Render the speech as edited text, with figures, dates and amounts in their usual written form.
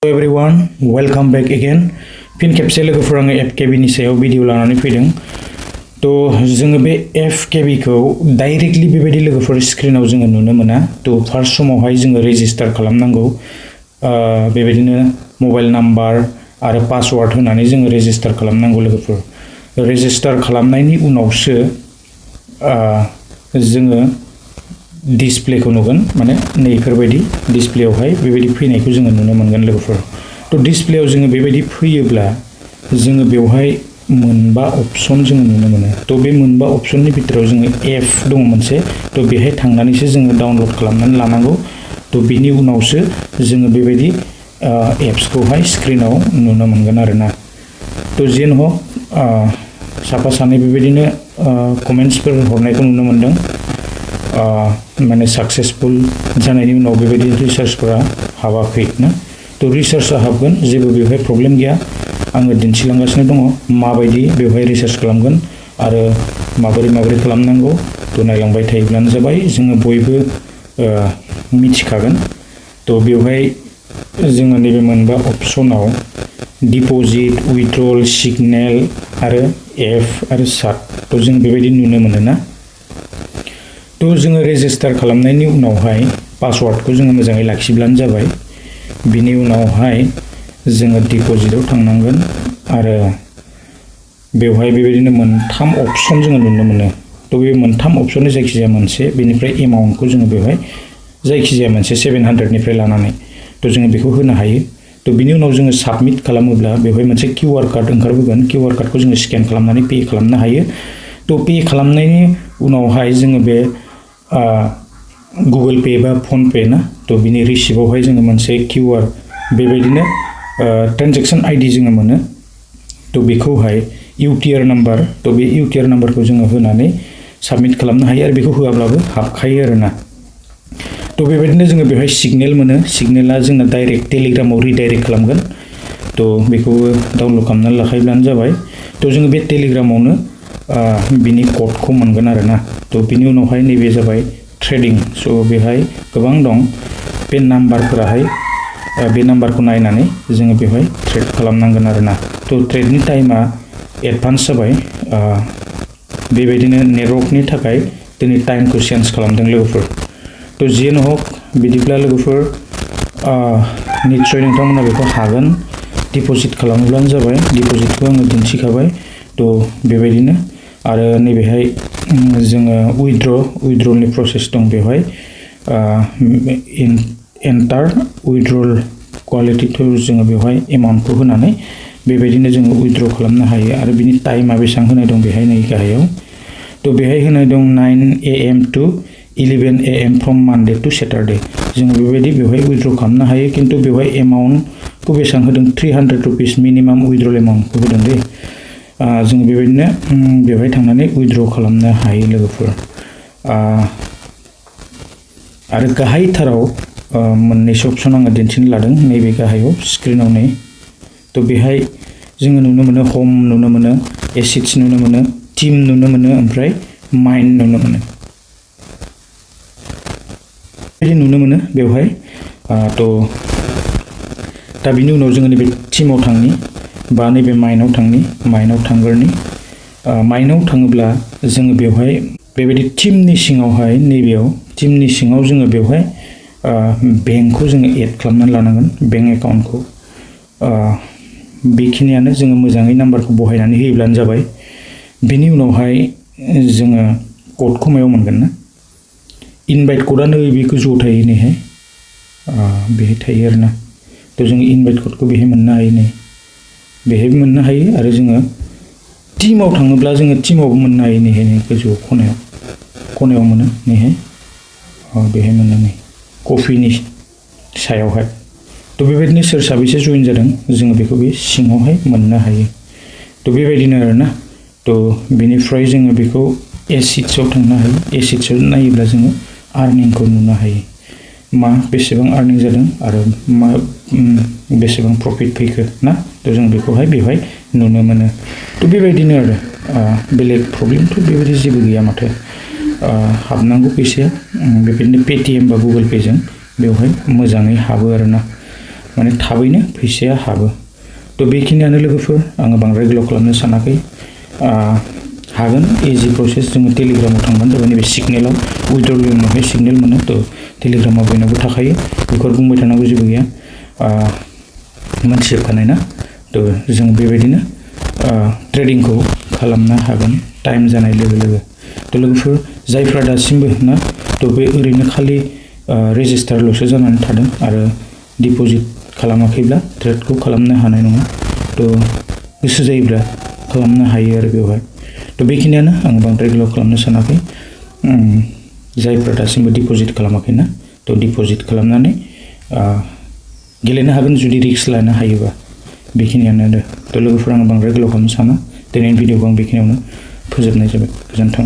Hello everyone, welcome back again. फिन खेबसे लोगोफोर आङो FKB नि सायाव भिडिअ लानानै फैदों। तो जोङो बे FKB खौ डाइरेक्टलि बेबायदि लोगोफोर स्क्रिनाव जोङो नुनो मोना। तो फार्स्ट समावहाय जोङो रेजिस्टार खालामनांगौ। बेबायदिनो मबाइल नाम्बार आरो पासवर्ड होनानै जोङो रेजिस्टार खालामनांगौ लोगोफोर। रेजिस्टार खालामनायनि उनावसो जोङो डिसप्लेखौ नुगोन, माने नैफोरबायदि डिसप्लेयावहाय बेबायदि फैनायखौ जोङो नुनो मोनगोन लोगोफोर। तो डिसप्लेयाव जोङो बेबायदि फैयोब्ला जोङो बेवहाय मोनबा अपशन जोङो नुनो मोनो। तो बे मोनबा अपशननि भितराव जोङो एप दङ मोनसे, तो बेहाय थांनानैसो जोङो डाउनलड खालामनानै लानांगौ। तो बिनि उनावसो जोङो बेबायदि एप्सखौहाय स्क्रिनाव नुनो मोनगोन आरोना। तो जेन हक साफा सानै बेबायदिनो कमेन्ट्सफोर हरनायखौ नुनो मोनदों। माने सक्सेसफुल जानायनि उनाव बेबायदि रिसार्चफोरा हाबाखै ना। तो रिसार्चआ हाबगोन, जेबो बेवहाय प्रब्लेम गैया। आङो दिन्थिलांगासिनो दङ माबायदि बेवहाय रिसार्च खालामगोन आरो माबोरै खालामनांगौ। तो नायलांबाय थायोब्लानो जाबाय, जोङो बयबो मिथिखागोन। तो बेवहाय जोङो नैबे मोनबा अपशनाव डिप'जिट, उइथड्रल, सिगनेल आरो एफ आरो साट, तो जों बेबायदि नुनो मोनो ना। तो जोङो रेजिस्टार खालामनायनि उनावहाय पासवर्डखौ जोङो मोजाङै लाखिब्लानो जाबाय। बिनि उनावहाय जोङो डिप'जिटआव थांनांगोन आरो बेवहाय बेबायदिनो मोनथाम अपशन जोङो नुनो मोनो। तो बे मोनथाम अपशननि जायखिजाया मोनसे, बेनिफ्राय एमाउन्टखौ जोङो बेवहाय जायखिजाया मोनसे 700निफ्राय लानानै तो जोङो बेखौ होनो हायो। तो बिनि उनाव जोङो साबमिट खालामोब्ला बेवहाय मोनसे QR कार्ड ओंखारबोगोन। QR कार्डखौ जोङो स्केन खालामनानै पे खालामनो हायो। तो पे खालामनायनि उनावहाय जोङो बे गुगल पे बा फन पे ना, तो बिनि रिसिप्टआवहाय जोङो मोनसे QR बेबायदिनो ट्रेन्जेक्सन आइडि जोङो मोनो। तो बेखौहाय UTR नाम्बार, तो बे UTR नाम्बारखौ जोङो होनानै साबमिट खालामनो हायो आरो बेखौ होआब्लाबो हाबखायो आरोना। तो बेबायदिनो जोङो बेवहाय सिगनेल मोनो। सिगनेला जोंना डाइरेक्ट टेलिग्रामाव रिडाइरेक्ट खालामगोन। तो बेखौबो डाउनलड खालामनानै लाखायोब्लानो जाबाय। तो जोङो बे टेलिग्रामावनो बिनि क'डखौ मोनगोन आरोना। तो बिनि उनावहाय नैबे जाबाय ट्रेडिं। स' बेहाय गोबां दं। बे नाम्बारफोराहाय बे नाम्बारखौ नायनानै जोङो बेवहाय ट्रेड खालामनांगोन आरोना। तो ट्रेडनि टाइमा एडभान्स जाबाय। बेबायदिनो नेटवर्कनि थाखाय दिनै टाइमखौ चेन्ज खालामदों लोगोफोर। तो जेन हक बिदिब्ला लोगोफोर निस्सय नोंथांमोना बेखौ हागोन। डिप'जिट खालामोब्लानो जाबाय। डिप'जिटखौ आङो दिन्थिखाबाय। तो बेबायदिनो आरो नैबेहाय जोङो उइथड्रलनि प्रसेस दं बेवहाय। एन्टार उइथड्रल कुवालिटिखौ जोङो बेवहाय एमाउन्टखौ होनानै बेबायदिनो जोङो उइथड्र खालामनो हायो आरो बिनि टाइमा बेसेबां होनाय दं बेहाय नै गाहायाव। तो बेहाय होनाय दं 9 AM to 11 AM from Monday to Saturday. जोङो बेबायदि बेवहाय उइथड्र खालामनो हायो, खिन्थु बेवहाय एमाउन्टखौ बेसेबां होदों 300 रुपिस मिनिमाम उइथड्रल एमाउन्टखौ होदों दे। जोङो बेबायदिनो बेवहाय थांनानै उइथड्र खालामनो हायो लोगोफोर। आरो गाहायथाराव मोननैसो अपशन आङो दिन्थिनो लादों नैबे गाहायाव स्क्रिनाव नै। तो बेहाय जोङो नुनो मोनो हम नुनो मोनो, एसिड्स नुनो मोनो, टीम नुनो मोनो, ओमफ्राय माइन्ड नुनो मोनो। बिदि नुनो मोनो बेवहाय। तो दा बिनि उनाव जोङो नैबे टीमाव थांनि बा नैबे माइन्डआव थांग्रोनि। माइन्डआव थाङोब्ला जोङो बेवहाय बेबायदि टीमनि सिङावहाय नैबेयाव टीमनि सिङाव जोङो बेवहाय बेंकखौ जोङो एड खालामनानै लानांगोन, बेंक एकाउन्टखौ। बेखिनियानो, जोङो मोजाङै नाम्बारखौ बहायनानै होयोब्लानो जाबाय। बिनि उनावहाय जोङो क'डखौ मायाव मोनगोन ना, इनभाइट क'डआ नैबे गोजौआव थायो नैहाय, बेहाय थायो आरोना। तो जोङो इनभाइट क'डखौ बेहाय मोननो हायो नै, बेहायबो मोननो हायो आरो जोङो टीमाव थाङोब्ला जोङो टीमावबो मोननो हायो नैहाय नै गोजौआव खनायाव मोनो नैहाय। बेहाय मोनो नै कफिनि सायावहाय। तो बेबायदिनो सोर साबैसे जइन जादों जोङो बेखौ बे सिङावहाय मोननो हायो। तो बेबायदिनो आरोना। तो बेनिफ्राय जोङो बेखौ एसिड्सआव थांनो हायो। एसिड्सआव नायोब्ला जोङो आर्निंखौ नुनो हायो, बेसेबां आर्निं जादों आरो बेसेबां प्रफिट फैखो ना। तो जों बेखौहाय बेवहाय नुनो मोनो। तो बेबायदिनो आरो बेलेग प्रब्लेमथ' बेबायदि जेबो गैया माथो। हाबनांगौ फैसाया बेबायदिनो पेटिएम बा गुगोल पेजों बेवहाय मोजाङै हाबो आरोना। माने थाबैनो फैसाया हाबो। थ' बेखिनियानो लोगोफोर, आङो बांद्राय गोलाव खालामनो सानाखै। हागोन इजि प्रसेस। जोङो टेलिग्रामाव थांबानो जाबाय। नैबे सिगनेलाव उइड्रलिंआवहाय सिगनेल मोनो। थ' टेलिग्रामाव बयनावबो थाखायो, बेखौ बुंबाय थानांगौ जेबो गैया, मोनथिजोबखानाय ना। थ' जों बेबायदिनो ट्रेडिंखौ खालामनो हागोन टाइम जानाय लोगो लोगो। थ' लोगोफोर, जायफ्रा दासिमबो ना थ' बे ओरैनो खालि रेजिस्टारल'सो जानानै थादों आरो डिप'जिट खालामाखैब्ला ट्रेडखौ खालामनो हानाय नङा। थ' गोसो जायोब्ला खालामनो हायो आरो बेवहाय। थ' बेखिनियानो, आं बांद्राय गोलाव खालामनो सानाखै। जायफ्रा दासिमबो डिप'जिट खालामाखैना थ' डिप'जिट खालामनानै गेलेनो हागोन जुदि रिस्क लानो हायोबा। बेखिनियानो आरो। थ' लोगोफोर, आं बांद्राय गोलाव खालामनो साना। दिनैनि भिडिअखौ आं बेखिनियावनो फोजोबनाय जाबाय। गोजोन्थों।